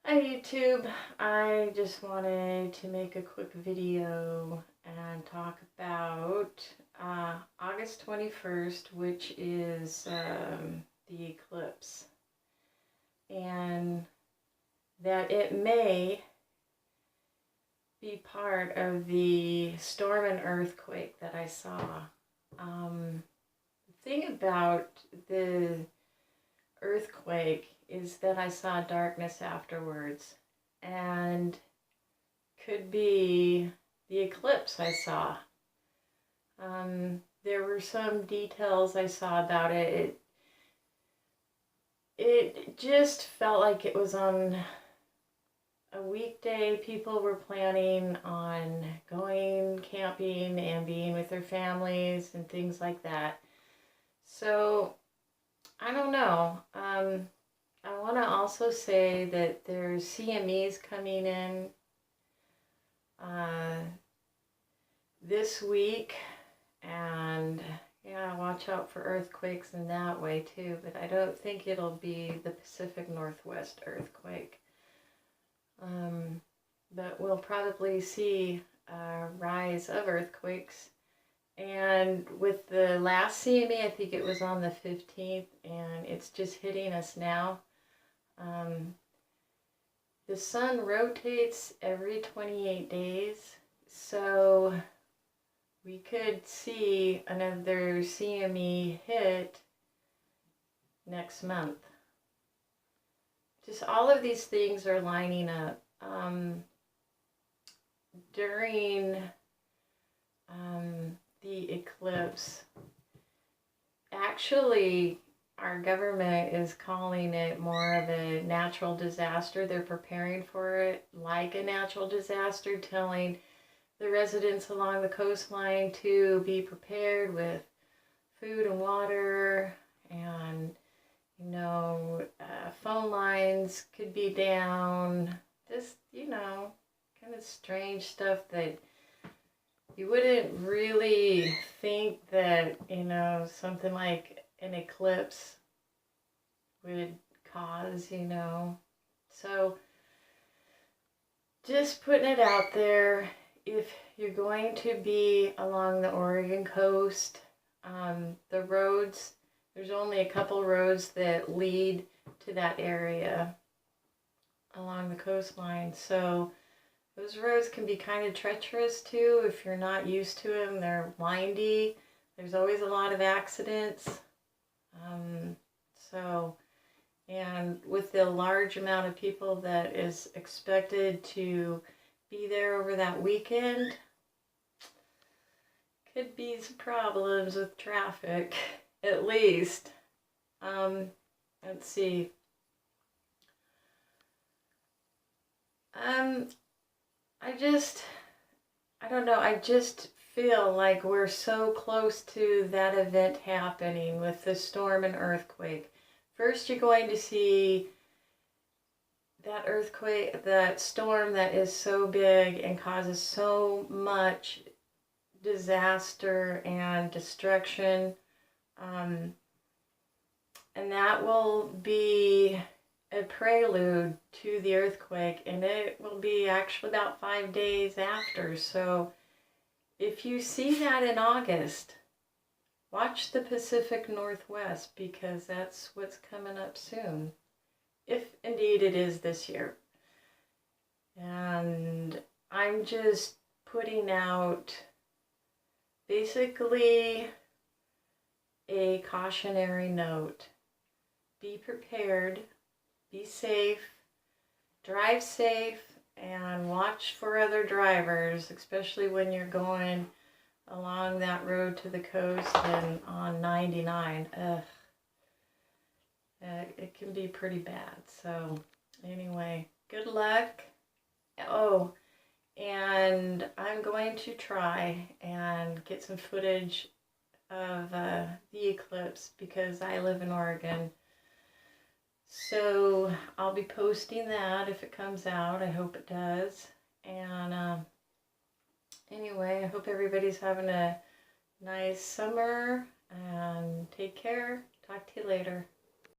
Hi YouTube, I just wanted to make a quick video and talk about August 21st, which is the eclipse, and that it may be part of the storm and earthquake that I saw. The thing about the earthquake is that I saw darkness afterwards, and could be the eclipse I saw. There were some details I saw about it. It just felt like it was on a weekday. People were planning on going camping and being with their families and things like that. So I don't know. I want to also say that there's CMEs coming in this week, and yeah, watch out for earthquakes in that way too, but I don't think it'll be the Pacific Northwest earthquake. But we'll probably see a rise of earthquakes. And with the last CME, I think it was on the 15th, and it's just hitting us now. The sun rotates every 28 days, so we could see another CME hit next month. Just all of these things are lining up. During the eclipse, actually, our government is calling it more of a natural disaster. They're preparing for it like a natural disaster, telling the residents along the coastline to be prepared with food and water, and phone lines could be down. Just, kind of strange stuff that you wouldn't really think that, something like an eclipse would cause, So just putting it out there, if you're going to be along the Oregon coast, the roads, there's only a couple roads that lead to that area along the coastline. So those roads can be kind of treacherous too if you're not used to them. They're windy. There's always a lot of accidents. And with the large amount of people that is expected to be there over that weekend, could be some problems with traffic, at least. Let's see. I don't know, I just feel like we're so close to that event happening with the storm and earthquake. First, you're going to see that earthquake, that storm that is so big and causes so much disaster and destruction. And that will be a prelude to the earthquake, and it will be actually about 5 days after. So if you see that in August, watch the Pacific Northwest, because that's what's coming up soon, if indeed it is this year. And I'm just putting out basically a cautionary note. Be prepared, be safe, drive safe, and watch for other drivers, especially when you're going along that road to the coast and on 99. It can be pretty bad. So anyway, good luck. Oh, and I'm going to try and get some footage of the eclipse, because I live in Oregon. So I'll be posting that if it comes out. I hope it does. And anyway, I hope everybody's having a nice summer, and take care. Talk to you later.